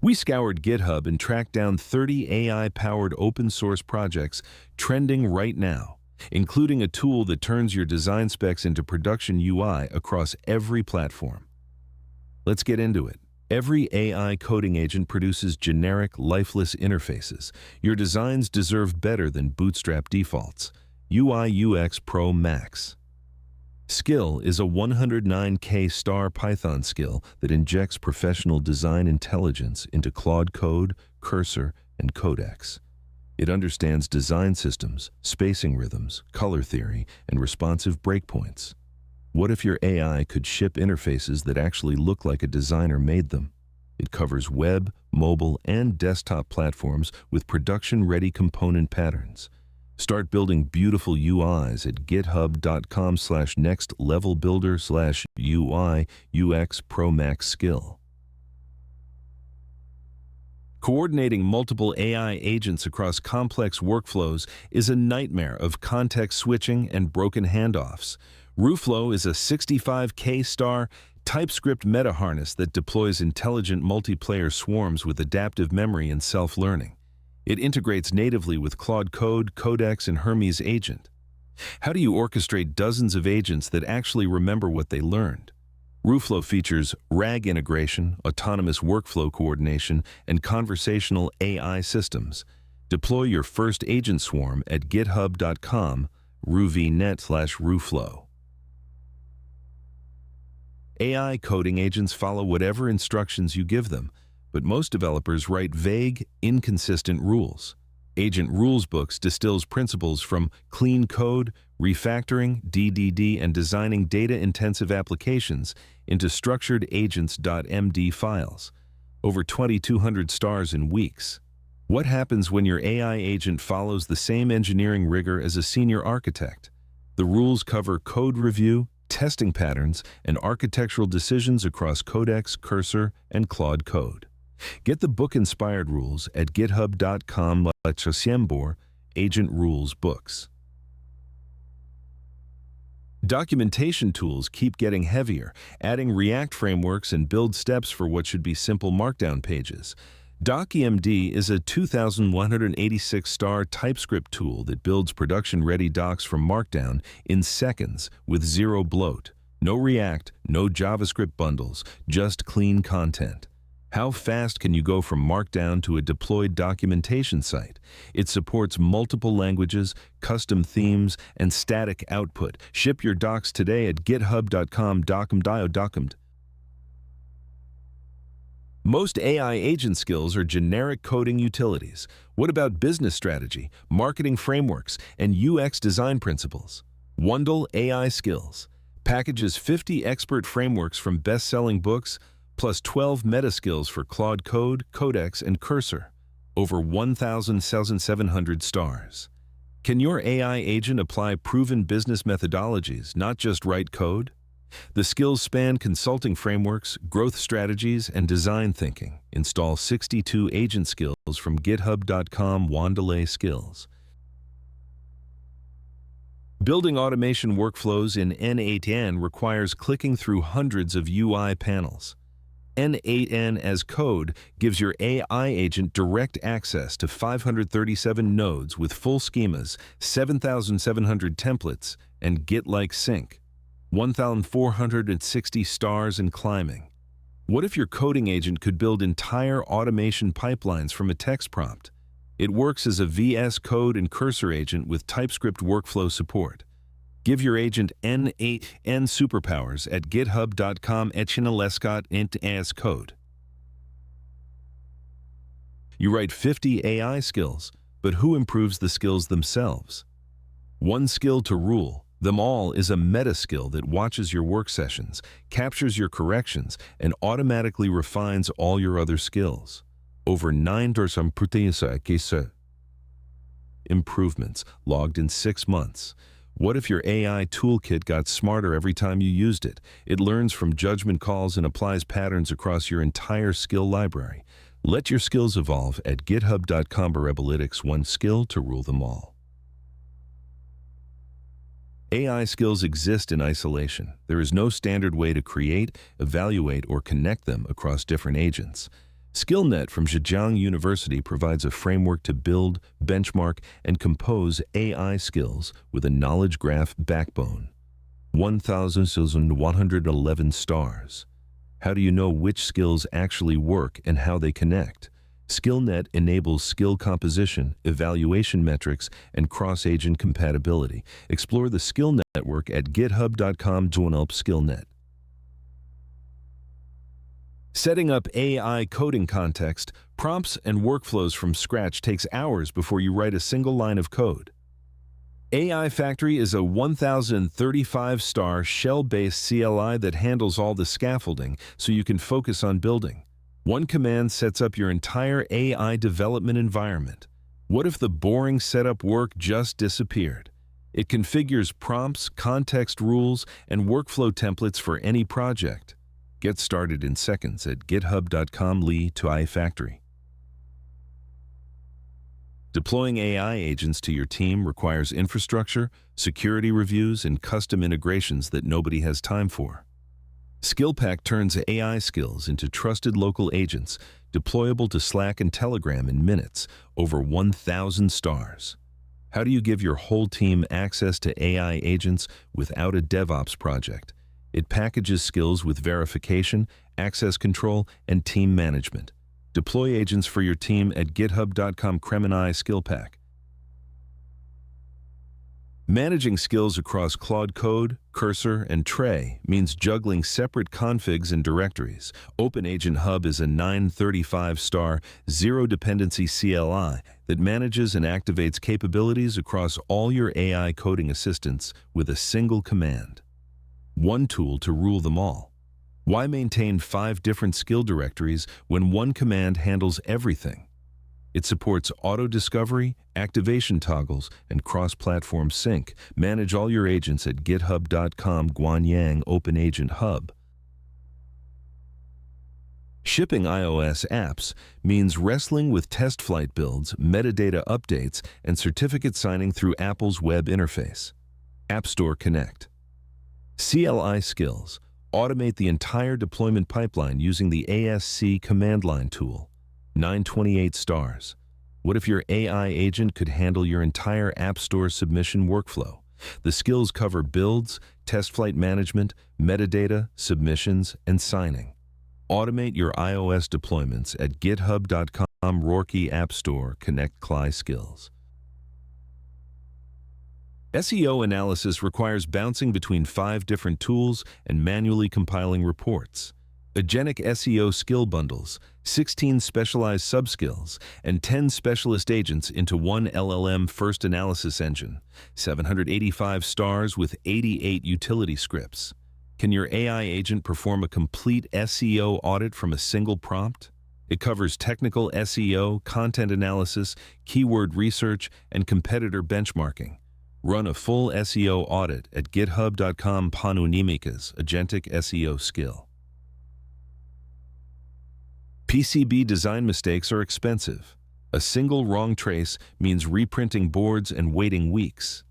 We scoured GitHub and tracked down 30 AI-powered open-source projects trending right now, including a tool that turns your design specs into production UI across every platform. Let's get into it. Every AI coding agent produces generic, lifeless interfaces. Your designs deserve better than Bootstrap defaults. UI UX Pro Max. Skill is a 109K star Python skill that injects professional design intelligence into Claude Code, Cursor, and Codex. It understands design systems, spacing rhythms, color theory, and responsive breakpoints. What if your AI could ship interfaces that actually look like a designer made them? It covers web, mobile, and desktop platforms with production-ready component patterns. Start building beautiful UIs at github.com/nextlevelbuilder/UI UX Pro Max skill. Coordinating multiple AI agents across complex workflows is a nightmare of context switching and broken handoffs. Ruflo is a 65K star TypeScript meta-harness that deploys intelligent multiplayer swarms with adaptive memory and self-learning. It integrates natively with Claude Code, Codex, and Hermes Agent. How do you orchestrate dozens of agents that actually remember what they learned? Ruflo features RAG integration, autonomous workflow coordination, and conversational AI systems. Deploy your first agent swarm at github.com/ruvnet/ruflo. AI coding agents follow whatever instructions you give them, but most developers write vague, inconsistent rules. Agent Rules Books distills principles from clean code, refactoring, DDD, and designing data-intensive applications into structured agents.md files. Over 2,200 stars in weeks. What happens when your AI agent follows the same engineering rigor as a senior architect? The rules cover code review, testing patterns, and architectural decisions across Codex, Cursor, and Claude Code. Get the book-inspired rules at github.com/agent rules books. Documentation tools keep getting heavier, adding React frameworks and build steps for what should be simple Markdown pages. docmd is a 2,186-star TypeScript tool that builds production-ready docs from Markdown in seconds with zero bloat. No React, no JavaScript bundles, just clean content. How fast can you go from Markdown to a deployed documentation site? It supports multiple languages, custom themes, and static output. Ship your docs today at github.com/docmd. Most AI agent skills are generic coding utilities. What about business strategy, marketing frameworks, and UX design principles? Wondelai AI Skills packages 50 expert frameworks from best-selling books, plus 12 meta skills for Claude Code, Codex, and Cursor. Over 1,700 stars. Can your AI agent apply proven business methodologies, not just write code? The skills span consulting frameworks, growth strategies, and design thinking. Install 62 agent skills from github.com wondelai skills. Building automation workflows in n8n requires clicking through hundreds of UI panels. n8n-as-code gives your AI agent direct access to 537 nodes with full schemas, 7,700 templates, and Git-like sync. 1,460 stars and climbing. What if your coding agent could build entire automation pipelines from a text prompt? It works as a VS Code and Cursor agent with TypeScript workflow support. Give your agent n8n superpowers at github.com/n8n-as-code. You write 50 AI skills, but who improves the skills themselves? One skill to rule them all is a meta skill that watches your work sessions, captures your corrections, and automatically refines all your other skills. Over 9% improvements logged in 6 months. What if your AI toolkit got smarter every time you used it? It learns from judgment calls and applies patterns across your entire skill library. Let your skills evolve at github.com/analytics, one skill to rule them all. AI skills exist in isolation. There is no standard way to create, evaluate, or connect them across different agents. SkillNet from Zhejiang University provides a framework to build, benchmark, and compose AI skills with a knowledge graph backbone. 1,111 stars. How do you know which skills actually work and how they connect? SkillNet enables skill composition, evaluation metrics, and cross-agent compatibility. Explore the Skill Network at github.com/skillnet. Setting up AI coding context, prompts, and workflows from scratch takes hours before you write a single line of code. AI Factory is a 1,035-star shell-based CLI that handles all the scaffolding so you can focus on building. One command sets up your entire AI development environment. What if the boring setup work just disappeared? It configures prompts, context rules, and workflow templates for any project. Get started in seconds at github.com/AI-Factory. Deploying AI agents to your team requires infrastructure, security reviews, and custom integrations that nobody has time for. SkillPack turns AI skills into trusted local agents, deployable to Slack and Telegram in minutes, over 1,000 stars. How do you give your whole team access to AI agents without a DevOps project? It packages skills with verification, access control, and team management. Deploy agents for your team at github.com/skillpack. Managing skills across Claude Code, Cursor, and Tray means juggling separate configs and directories. OpenAgent Hub is a 935-star, zero-dependency CLI that manages and activates capabilities across all your AI coding assistants with a single command. One tool to rule them all. Why maintain 5 different skill directories when one command handles everything? It supports auto-discovery, activation toggles, and cross-platform sync. Manage all your agents at github.com/guanyang OpenAgent Hub. Shipping iOS apps means wrestling with test flight builds, metadata updates, and certificate signing through Apple's web interface. App-Store-Connect. CLI skills. Automate the entire deployment pipeline using the ASC command line tool. 928 stars. What if your AI agent could handle your entire App Store submission workflow? The skills cover builds, test flight management, metadata, submissions, and signing. Automate your iOS deployments at github.com/Roorkee app-store-connect-cli-skills. SEO analysis requires bouncing between 5 different tools and manually compiling reports. Agentic-SEO-Skill bundles, 16 specialized subskills, and 10 specialist agents into one LLM-first analysis engine. 785 stars with 88 utility scripts. Can your AI agent perform a complete SEO audit from a single prompt? It covers technical SEO, content analysis, keyword research, and competitor benchmarking. Run a full SEO audit at github.com/panunimikas Agentic-SEO-Skill. PCB design mistakes are expensive. A single wrong trace means reprinting boards and waiting weeks.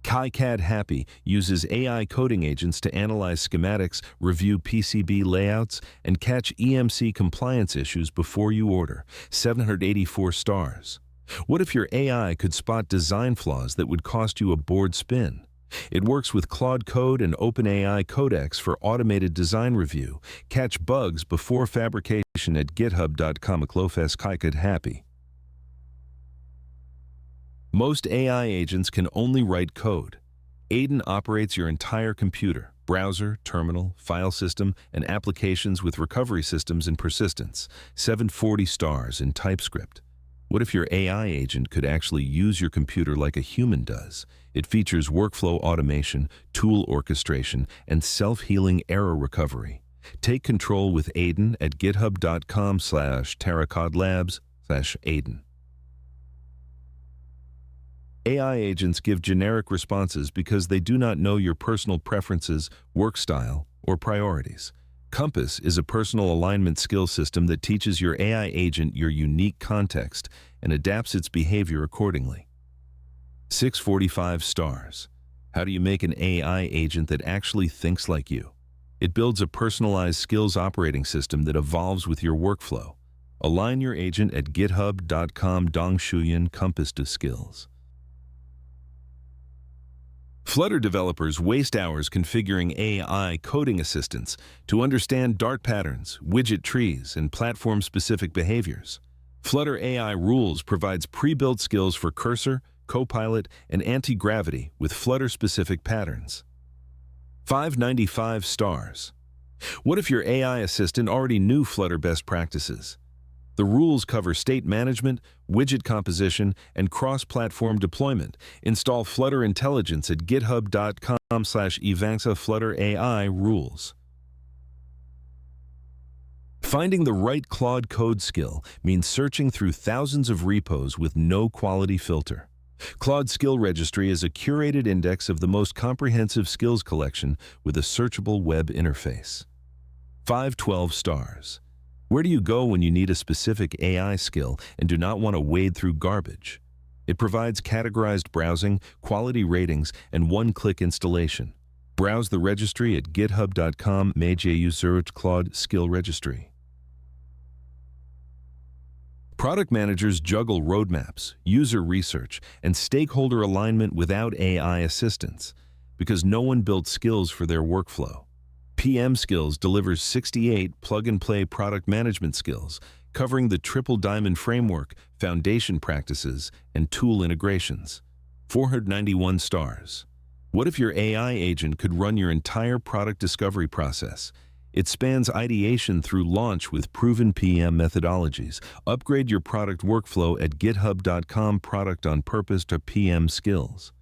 kicad-happy uses AI coding agents to analyze schematics, review PCB layouts, and catch EMC compliance issues before you order. 784 stars. What if your AI could spot design flaws that would cost you a board spin? It works with Claude Code and OpenAI Codex for automated design review. Catch bugs before fabrication at github.com/kicad-happy. Most AI agents can only write code. Aiden operates your entire computer, browser, terminal, file system, and applications with recovery systems and persistence. 740 stars in TypeScript. What if your AI agent could actually use your computer like a human does? It features workflow automation, tool orchestration, and self-healing error recovery. Take control with Aiden at github.com/terracodlabs/Aiden. AI agents give generic responses because they do not know your personal preferences, work style, or priorities. Compass is a personal alignment skill system that teaches your AI agent your unique context and adapts its behavior accordingly. 645 stars. How do you make an AI agent that actually thinks like you? It builds a personalized skills operating system that evolves with your workflow. Align your agent at github.com dongshuyan compass to skills. Flutter developers waste hours configuring AI coding assistants to understand Dart patterns, widget trees, and platform-specific behaviors. Flutter-AI-Rules provides pre-built skills for cursor, copilot, and anti-gravity with Flutter-specific patterns. 595 stars. What if your AI assistant already knew Flutter best practices? The rules cover state management, widget composition, and cross-platform deployment. Install Flutter Intelligence at github.com/evanxa-flutter-ai-rules. Finding the right Claude code skill means searching through thousands of repos with no quality filter. Claude-Skill-Registry is a curated index of the most comprehensive skills collection with a searchable web interface. 512 stars. Where do you go when you need a specific AI skill and do not want to wade through garbage? It provides categorized browsing, quality ratings, and one-click installation. Browse the registry at github.com/Claude-Skill-Registry. Product managers juggle roadmaps, user research, and stakeholder alignment without AI assistance because no one built skills for their workflow. PM Skills delivers 68 plug-and-play product management skills, covering the Triple Diamond Framework, foundation practices, and tool integrations. 491 stars. What if your AI agent could run your entire product discovery process? It spans ideation through launch with proven PM methodologies. Upgrade your product workflow at github.com product on purpose to PM Skills.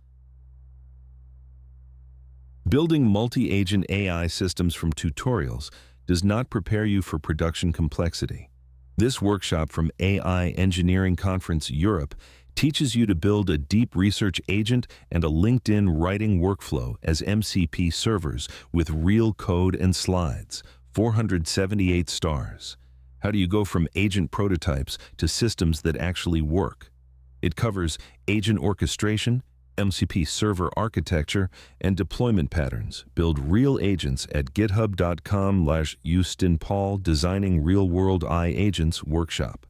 Building multi-agent AI systems from tutorials does not prepare you for production complexity. This workshop from AI Engineering Conference Europe teaches you to build a deep research agent and a LinkedIn writing workflow as MCP servers with real code and slides. 478 stars. How do you go from agent prototypes to systems that actually work? It covers agent orchestration, MCP server architecture, and deployment patterns. Build real agents at github.com/Paul Designing Real-World AI Agents Workshop.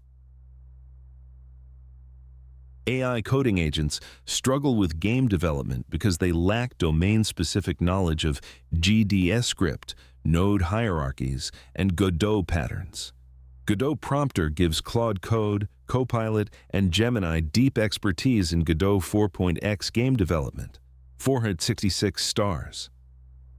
AI coding agents struggle with game development because they lack domain-specific knowledge of GDS script, node hierarchies, and Godot patterns. GodotPrompter gives Claude Code, Copilot, and Gemini deep expertise in Godot 4.x game development. 466 stars.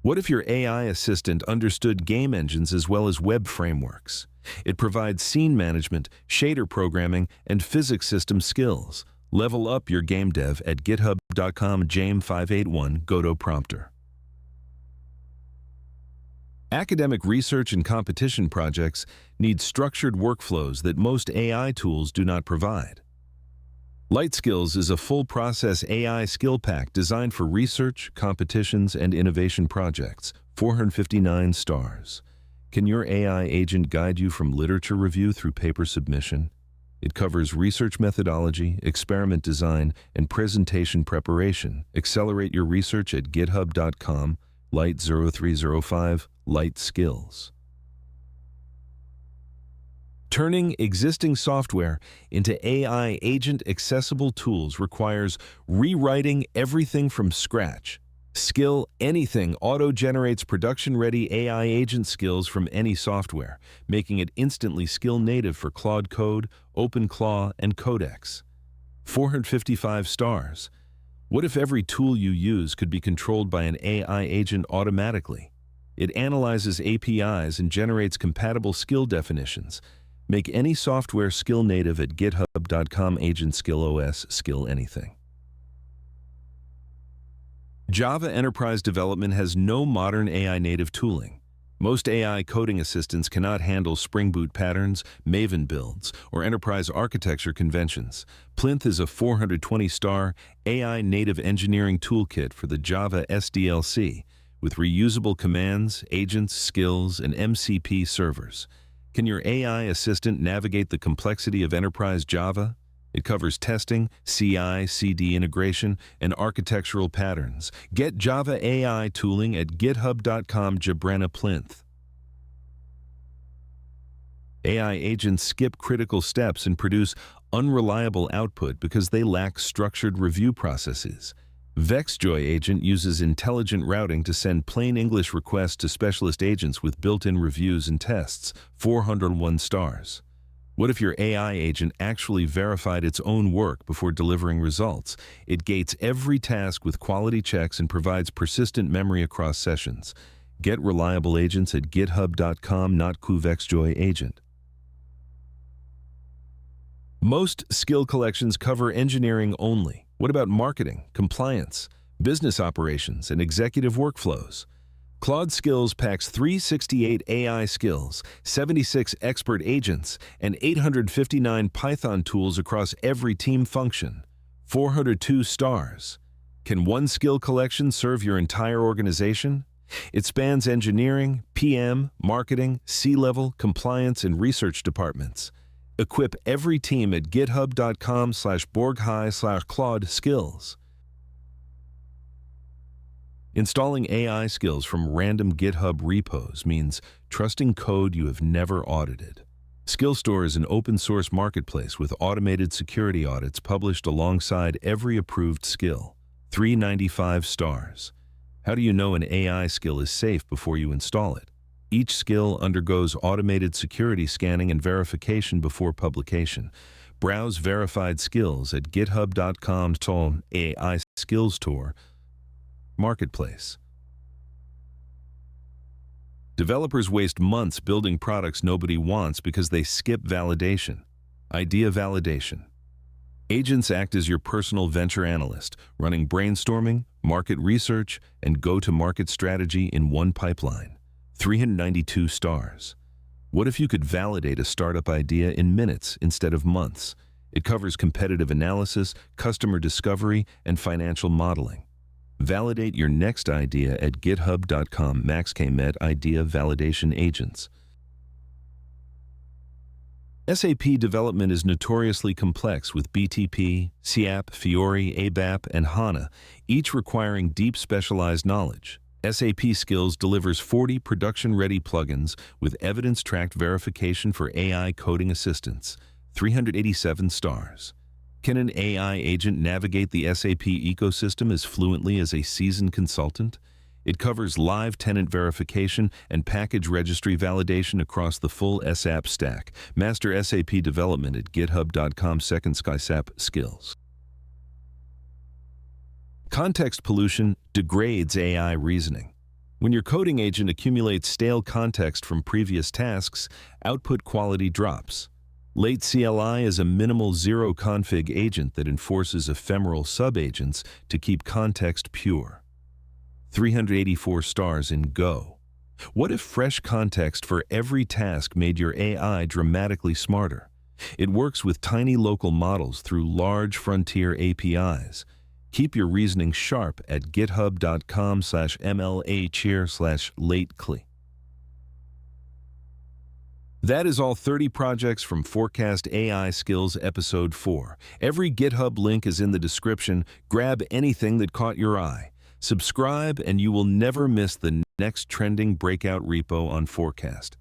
What if your AI assistant understood game engines as well as web frameworks? It provides scene management, shader programming, and physics system skills. Level up your game dev at github.com/Jame581 GodotPrompter. Academic research and competition projects need structured workflows that most AI tools do not provide. LightSkills is a full-process AI skill pack designed for research, competitions, and innovation projects. 459 stars. Can your AI agent guide you from literature review through paper submission? It covers research methodology, experiment design, and presentation preparation. Accelerate your research at github.com/Light0305 LightSkills. Turning existing software into AI agent-accessible tools requires rewriting everything from scratch. SkillAnything auto-generates production-ready AI agent skills from any software, making it instantly skill-native for Claude Code, OpenClaw, and Codex. 455 stars. What if every tool you use could be controlled by an AI agent automatically? It analyzes APIs and generates compatible skill definitions. Make any software skill-native at github.com/AgentSkillOS SkillAnything. Java enterprise development has no modern AI native tooling. Most AI coding assistants cannot handle Spring Boot patterns, Maven builds, or enterprise architecture conventions. Plinth is a 420-star AI native engineering toolkit for the Java SDLC with reusable commands, agents, skills, and MCP servers. Can your AI assistant navigate the complexity of enterprise Java? It covers testing, CI/CD integration, and architectural patterns. Get Java AI tooling at github.com/Plinth. AI agents skip critical steps and produce unreliable output because they lack structured review processes. Vexjoy-agent uses intelligent routing to send plain English requests to specialist agents with built-in reviews and tests, 401 stars. What if your AI agent actually verified its own work before delivering results? It gates every task with quality checks and provides persistent memory across sessions. Get reliable agents at github.com, not vexjoy-agent. Most skill collections cover engineering only. What about marketing, compliance, business operations, and executive workflows? Claude-Skills packs 368 AI skills, 76 expert agents, and 859 Python tools across every team function. 402 stars. Can one skill collection serve your entire organization? It spans engineering, PM, marketing, C-level, compliance, and research departments. Equip every team at github.com/borghi/claude-skills. Installing AI skills from random GitHub repos means trusting code you have never audited. SkillStore is an open-source marketplace with automated security audits published alongside every approved skill. 395 stars. How do you know an AI skill is safe before you install it? Each skill undergoes automated security scanning and verification before publication. Browse verified skills at github.com/AI Skills Store Marketplace. Developers waste months building products nobody wants because they skip validation. Idea validation. Agents act as your personal venture analyst, running brainstorming, market research, and go-to-market strategy in one pipeline. 392 stars. What if you could validate a startup idea in minutes instead of months? It covers competitive analysis, customer discovery, and financial modeling. Validate your next idea at github.com/maxkmet idea validation agents. SAP development is notoriously complex with BTP, SIAP, Fiori, ABAP, and HANA, each requiring deep specialized knowledge. SAP Skills delivers 40 production-ready plugins with evidence-tracked verification for AI coding assistance, 387 stars. Can an AI agent navigate the SAP ecosystem as fluently as a seasoned consultant? It covers live tenant verification and package registry validation across the full SAP stack. Master SAP development at github.com/sap-skills. Context pollution degrades AI reasoning. When your coding agent accumulates stale context from previous tasks, output quality drops. late-CLI is a minimal zero-config agent that enforces ephemeral sub-agents to keep context pure. 384 stars in Go. What if fresh context for every task made your AI dramatically smarter? It works with tiny local models through large frontier APIs. Keep your reasoning sharp at github.com/mla-cheer/late-cli. That is all 30 projects from Forkcast AI Skills Episode 4. Every GitHub link is in the description. Grab anything that caught your eye. Subscribe and you will never miss the next trending breakout repo on Forkcast.